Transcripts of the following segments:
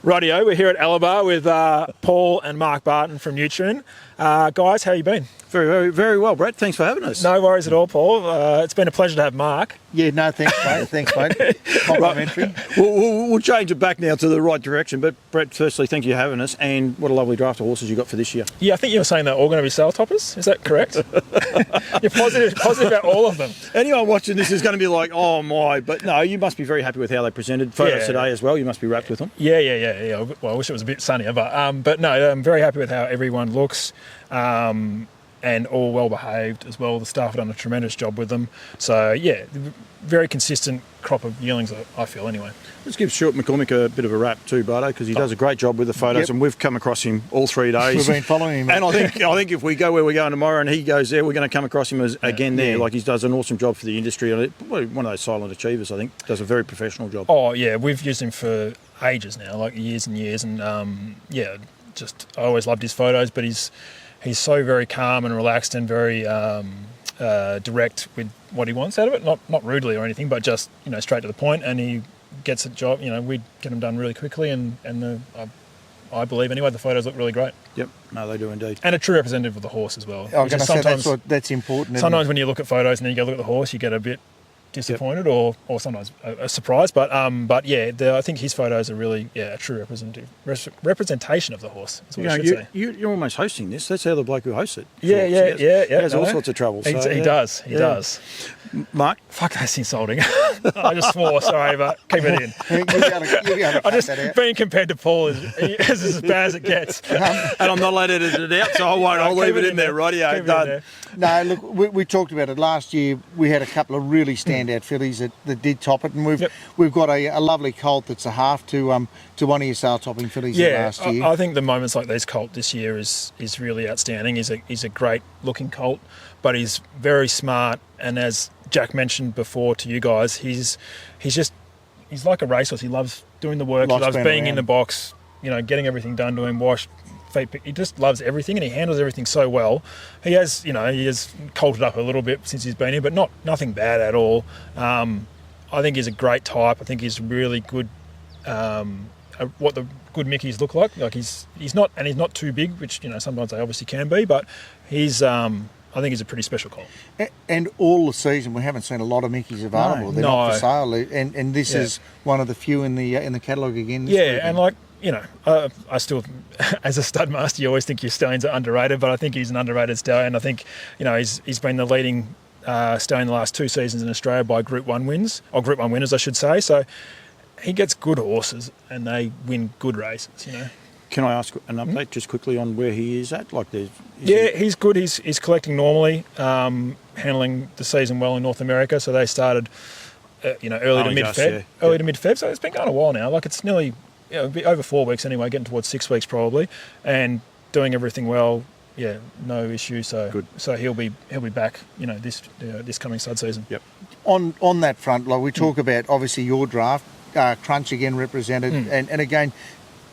Rightio, we're here at Alabar with Paul and Mark Barton from Nutrien. Guys, how you been? Very, very well, Brett. Thanks for having us. No worries at all, Paul. It's been a pleasure to have Mark. Yeah, no, thanks, mate. Thanks, mate. Complimentary. We'll change it back now to the right direction. But, Brett, firstly, thank you for having us. And what a lovely draft of horses you got for this year. Yeah, I think you were saying they're all going to be sale toppers. Is that correct? You're positive about all of them. Anyone watching this is going to be like, oh, my. But, no, you must be very happy with how they presented photos today as well. You must be wrapped with them. Yeah. Well, I wish it was a bit sunnier. But no, I'm very happy with how everyone looks. And all well behaved as well. The staff have done a tremendous job with them. So yeah, very consistent crop of yearlings, I feel anyway. Let's give Stuart McCormick a bit of a rap too, Bardo, because he does a great job with the photos, and we've come across him all 3 days. We've been following him, and I think if we go where we're going tomorrow and he goes there, we're going to come across him again there. Like he does an awesome job for the industry. One of those silent achievers, I think, does a very professional job. Oh yeah, we've used him for ages now, like years and years, and I always loved his photos, but he's so very calm and relaxed and very direct with what he wants out of it. Not rudely or anything, but just straight to the point. And he gets a job. We get them done really quickly, and I believe anyway the photos look really great. Yep, no, they do indeed. And a true representative of the horse as well. I'm going to say that's important. Sometimes when you look at photos and then you go look at the horse, you get a bit disappointed or sometimes a surprise, but yeah, I think his photos are really a true representation of the horse. Is what I should say. You're almost hosting this. That's how the bloke who hosts it. Yeah. He has all sorts of trouble. He does. Mark, fuck, that's insulting. I just swore. Sorry, but keep it in. I'm just being compared to Paul is as bad as it gets, and I'm not allowed to edit it out, so I won't. I'll leave it in there. Rightio, done. No, look, we talked about it last year. We had a couple of really standout fillies that did top it, and we've got a lovely colt that's a half to one of your sale topping fillies last year. I think the moments like these colt this year is really outstanding. He's a great looking colt, but he's very smart, and as Jack mentioned before to you guys, he's like a racehorse. He loves doing the work. He loves being in the box. Getting everything done to him, washed, feet picked. He just loves everything, and he handles everything so well. He has colted up a little bit since he's been here, but nothing bad at all. I think he's a great type. I think he's really good. What the good Mickeys look like. Like he's not too big, which sometimes they obviously can be, but he's. I think he's a pretty special colt. And all the season, we haven't seen a lot of Mickeys available. They're not for sale, and this is one of the few in the catalogue again. This weekend. And I still, as a stud master, you always think your stallions are underrated, but I think he's an underrated stallion. I think he's been the leading stallion the last 2 seasons in Australia by Group 1 wins, or Group 1 winners, I should say. So he gets good horses, and they win good races. Can I ask an update just quickly on where he is at? He's good. He's collecting normally, handling the season well in North America. So they started, early to mid-Feb. So it's been going a while now. Like it's nearly, over 4 weeks anyway, getting towards 6 weeks probably, and doing everything well. Yeah, no issue. So good. So he'll be back. This coming stud season. Yep. On that front, like we talk about, obviously your draft, Crunch again represented, and again.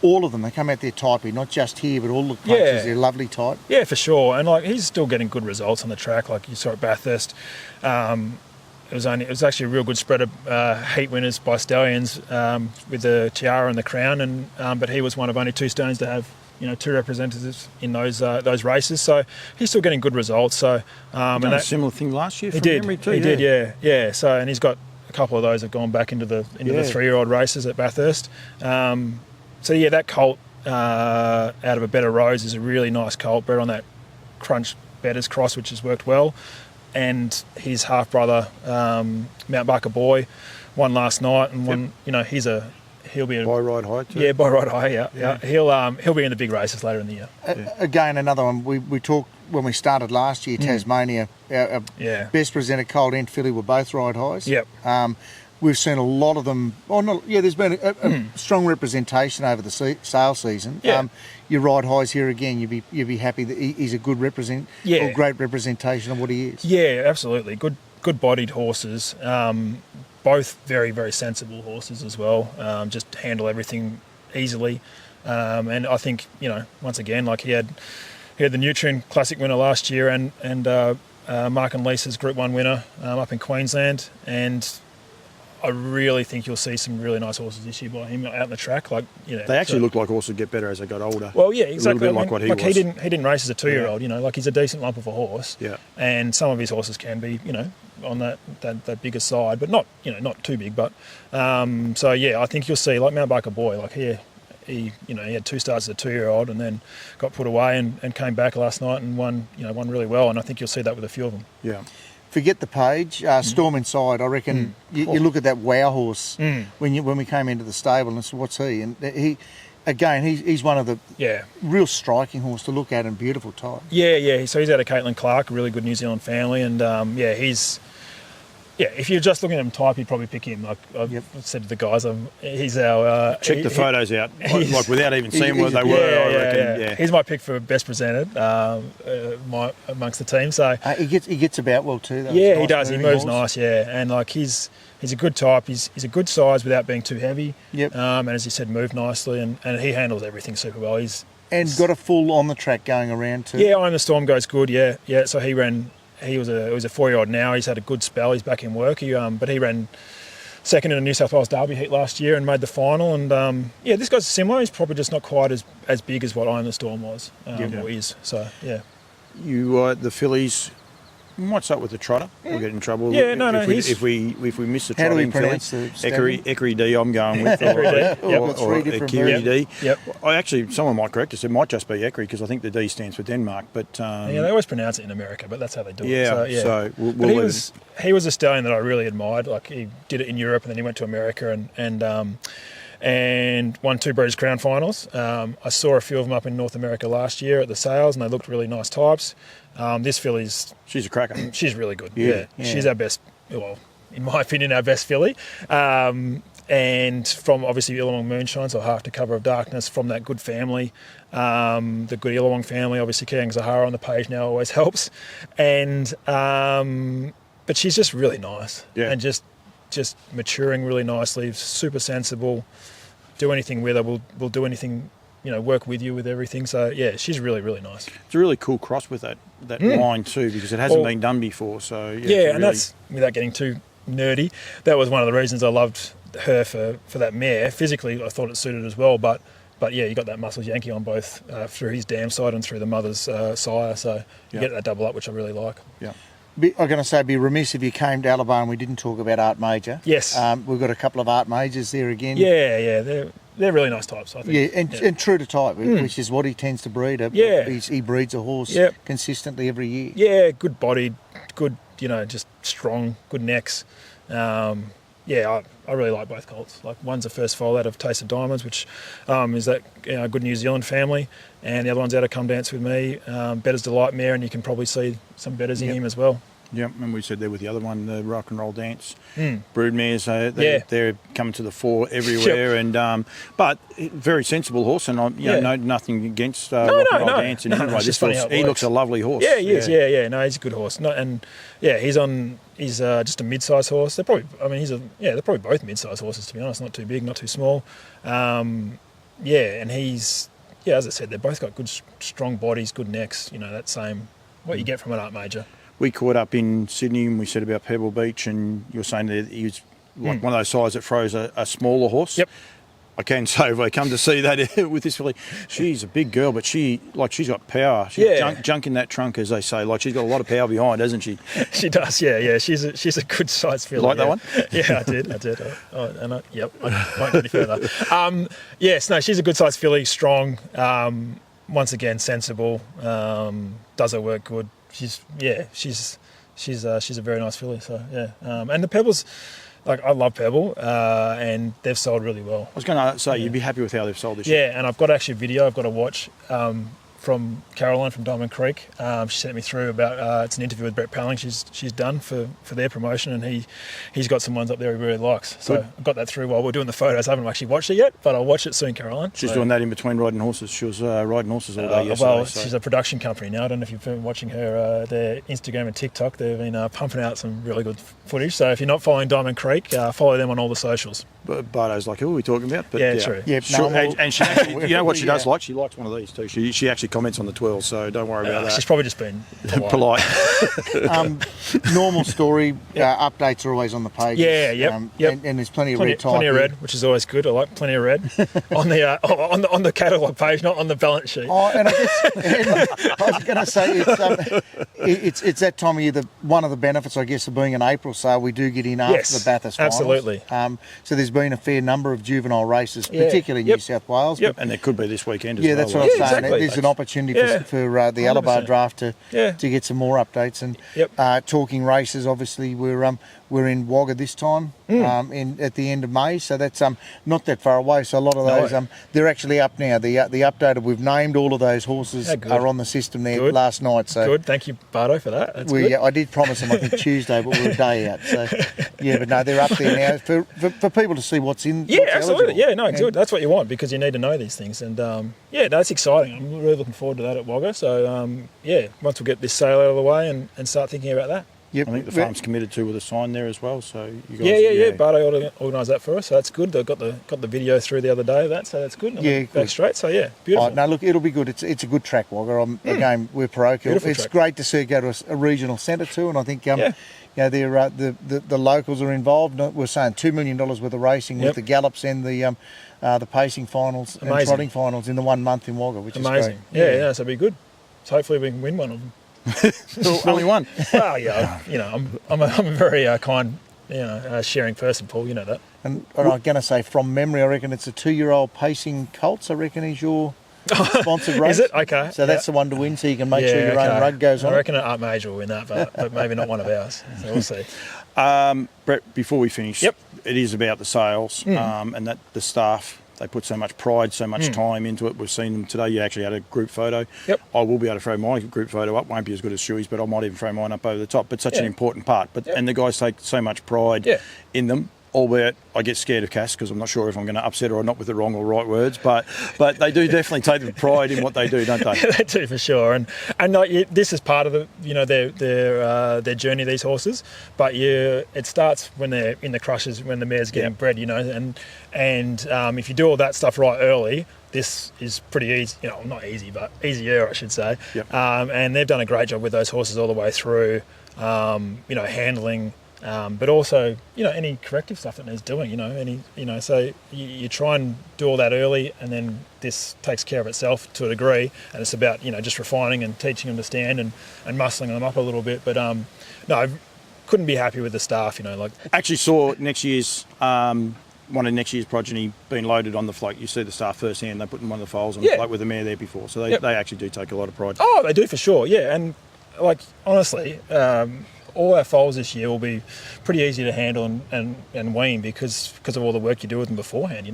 All of them, they come out there typey, not just here, but all the crunches, they're lovely type. Yeah, for sure. And he's still getting good results on the track, like you saw at Bathurst. It was actually a real good spread of heat winners by stallions with the Tiara and the Crown, but he was one of only 2 stallions to have 2 representatives in those races. So he's still getting good results. So and a similar thing last year. He did. Yeah. So and he's got a couple of those have gone back into the 3-year-old races at Bathurst. So yeah, that colt out of a Better Rose is a really nice colt, bred on that Crunch Betters cross, which has worked well. And his half brother, Mount Barker Boy, won last night, and he'll be by Ride High too. Yeah, by Ride High. Yeah. He'll be in the big races later in the year. Again, another one we talked when we started last year. Tasmania, our best presented colt and filly were both Ride Highs. Yep. We've seen a lot of them. There's been a strong representation over the sale season. Yeah. Your Ride Highs here again. You'd be happy that he's a good or great representation of what he is. Yeah, absolutely. Good bodied horses. Both very, very sensible horses as well. Just handle everything easily. And I think once again, like he had the Nutrien Classic winner last year, and Mark and Lisa's Group 1 winner up in Queensland, and I really think you'll see some really nice horses this year by him out in the track. Like, you know, They actually look like horses get better as they got older. Well, yeah, exactly. A little bit like what he was. He didn't race as a 2-year-old. You know, like he's a decent lump of a horse. Yeah. And some of his horses can be, you know, on that bigger side, but not, you know, not too big. But so yeah, I think you'll see like Mount Barker Boy. Like he had 2 starts as a 2-year-old and then got put away and came back last night and won really well. And I think you'll see that with a few of them. Yeah. Forget the page. Storm Inside. I reckon you look at that wow horse when we came into the stable and said, "What's he?" And he's one of the real striking horse to look at and beautiful type. Yeah. So he's out of Caitlin Clark, a really good New Zealand family, and if you're just looking at him type, you'd probably pick him. Like I've said to the guys, he's our... Check the photos out, like without even seeing what they were, I reckon. Yeah. He's my pick for best presented amongst the team. So he gets about well too, though. Yeah, he does. He moves nice, and like he's a good type. He's a good size without being too heavy. Yep. And as you said, moved nicely, and he handles everything super well. He's got a full on the track going around too. Yeah, I'm the Storm goes good. Yeah. So he ran... He was a 4-year-old now. He's had a good spell. He's back in work. But he ran second in a New South Wales Derby heat last year and made the final. And this guy's similar. He's probably just not quite as big as what I Am the Storm was or is. So yeah. The fillies. We might start with the trotter. We'll get in trouble. Yeah, if we miss the trotter. How do we pronounce the Equerry D? I'm going with or Equerry D. Yep. Someone might correct us. It might just be Equerry because I think the D stands for Denmark. But they always pronounce it in America, but that's how they do it. Yeah. So he was a stallion that I really admired. Like he did it in Europe and then he went to America and won 2 Breeders' Crown finals. I saw a few of them up in North America last year at the sales, and they looked really nice types. This filly's... She's a cracker. She's really good. Yeah. She's our best, well, in my opinion, our best filly. And from, obviously, Illawong Moonshine, so Half to Cover of Darkness, from that good family, the good Illawong family, obviously Kiang Zahara on the page now always helps. And but she's just really nice. Yeah. And just maturing really nicely, super sensible. Do anything with her, we'll do anything, work with you with everything. So yeah, she's really, really nice. It's a really cool cross with that line too, because it hasn't been done before. So and that's, without getting too nerdy, that was one of the reasons I loved her for that mare. Physically, I thought it suited as well, but yeah, you got that Muscles Yankee on both through his dam side and through the mother's sire. So you get that double up, which I really like. Yeah. I'm going to say, be remiss if you came to Alabar and we didn't talk about Art Major. Yes. We've got a couple of Art Majors there again. Yeah, they're really nice types, I think. Yeah, and true to type, which is what he tends to breed. He breeds a horse consistently every year. Yeah, good bodied, good, just strong, good necks. I really like both colts. Like one's a first foal out of Taste of Diamonds, which is that good New Zealand family, and the other one's out of Come Dance With Me, Better's Delight mare, and you can probably see some betters in him as well. Yep, and we said there with the other one, the Rock and Roll Dance brood mares. They're coming to the fore everywhere, and but very sensible horse, and nothing against Rock and Roll Dance in any way. This horse, he looks a lovely horse. Yeah, he is. Yeah. No, he's a good horse. He's just a mid-sized horse. They're probably both mid-sized horses, to be honest. Not too big, not too small. And he's as I said, they've both got good, strong bodies, good necks. That same what you get from an Art Major. We caught up in Sydney and we said about Pebble Beach, and you're saying that he was like one of those sides that throws a smaller horse. Yep. I can say if I come to see that with this filly, she's a big girl, but she's got power. She's junk in that trunk, as they say. Like she's got a lot of power behind, hasn't she? She does. Yeah. She's a good size filly. You like that one? Yeah, I did. I won't go any further. Yes, no, she's a good size filly, strong. Once again, sensible. Does her work good. She's a very nice filly. So yeah, and the Pebbles, like I love Pebble, and they've sold really well. I was going to say you'd be happy with how they've sold this year. Yeah, and I've got actually a video I've got to watch from Caroline from Diamond Creek. She sent me through about it's an interview with Brett Palling she's done for their promotion, and he's got some ones up there he really likes. So good. I got that through while we're doing the photos. I haven't actually watched it yet, but I'll watch it soon, Caroline. She's doing that in between riding horses. She was riding horses all day yesterday. Well, she's a production company now. I don't know if you've been watching her their Instagram and TikTok. They've been pumping out some really good footage. So if you're not following Diamond Creek, follow them on all the socials. Bardo's like, who are we talking about? But yeah, true. Yep, and she actually, you know what she does like? She likes one of these too. She actually comments on the twirls, so don't worry about that. She's probably just been polite. Normal story. Updates are always on the page. Yeah, yep. And there's plenty of red type. Plenty of red, which is always good. I like plenty of red on the catalogue page, not on the balance sheet. Oh, and I was going to say it's that time of year. One of the benefits, I guess, of being an April sale, we do get in after the Bathurst finals. Absolutely. So there's been a fair number of juvenile races, particularly in New South Wales. Yep. And there could be this weekend as well. Yeah, that's what I'm saying. Exactly. There's an opportunity for the Alabar draft to get some more updates. And talking races, obviously, we're in Wagga this time at the end of May, so that's not that far away. So a lot of those, they're actually up now. The updated, we've named all of those horses are on the system there last night. So good, thank you, Bardo, for that. That's good. I did promise them, I think, Tuesday, but we're a day out. So but no, they're up there now for people to see what's in. Yeah, absolutely. Yeah, no, good. That's what you want because you need to know these things, and that's exciting. I'm really looking forward to that at Wagga. So once we get this sale out of the way and start thinking about that. Yep. I think the farm's committed to with a sign there as well. So you guys, Bardo organised that for us, so that's good. They got the video through the other day of that, so that's good. Back straight. So beautiful. No, look, it'll be good. It's a good track, Wagga. Again, we're parochial. Beautiful it's track. Great to see it go to a regional centre too, and I think the locals are involved. We're saying $2 million worth of racing with the gallops and the pacing finals and trotting finals in the 1 month in Wagga, which is amazing. Great. Yeah, so it'll be good. So hopefully we can win one of them. Only one. Well, I'm a very kind, sharing person, Paul. You know that. And I'm going to say, from memory, I reckon it's a 2-year-old pacing colts. I reckon is your sponsored race. Is it? Okay. So that's the one to win, so you can make sure your own rug goes on. I reckon Art Major will win that, but maybe not one of ours. So we'll see. Brett, before we finish, it is about the sales and that the staff. They put so much pride, so much time into it. We've seen them today. You actually had a group photo. Yep. I will be able to throw my group photo up. Won't be as good as Shuey's, but I might even throw mine up over the top. But such an important part. And the guys take so much pride in them. Albeit I get scared of Cass because I'm not sure if I'm going to upset her or not with the wrong or right words, but they do definitely take the pride in what they do, don't they? They do for sure, and this is part of the their journey. These horses, but it starts when they're in the crushes, when the mare's getting bred, and if you do all that stuff right early, this is pretty easy. Not easy, but easier, I should say. Yep. And they've done a great job with those horses all the way through. Handling. But also, any corrective stuff that needs doing, so you try and do all that early, and then this takes care of itself to a degree, and it's about, just refining and teaching them to stand and muscling them up a little bit. But, no, couldn't be happy with the staff, Actually saw next year's, one of next year's progeny being loaded on the float. You see the staff firsthand, they put them on the foals on the float with the mare there before, so they actually do take a lot of pride. Oh, they do for sure, and, honestly... all our foals this year will be pretty easy to handle and wean because of all the work you do with them beforehand.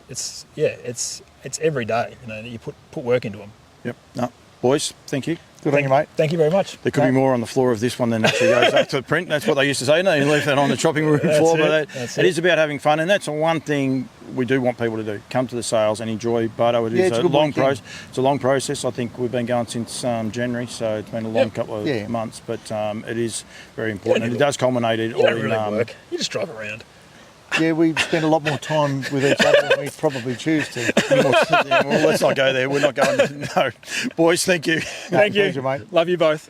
It's every day. That you put work into them. Yep. No, boys, thank you. Good on you, mate. Thank you very much. There could be more on the floor of this one than actually goes up to the print. That's what they used to say. No, you leave that on the chopping room floor. But it is about having fun, and that's the one thing we do want people to do. Come to the sales and enjoy Bardo. It is a long process. It's a long process. I think we've been going since January, so it's been a long couple of months. But it is very important, and it does culminate it all in work. You just drive around. Yeah, we spend a lot more time with each other than we probably choose to. Well, let's not go there. We're not going. No, boys. Thank you. Thank you, pleasure, mate. Love you both.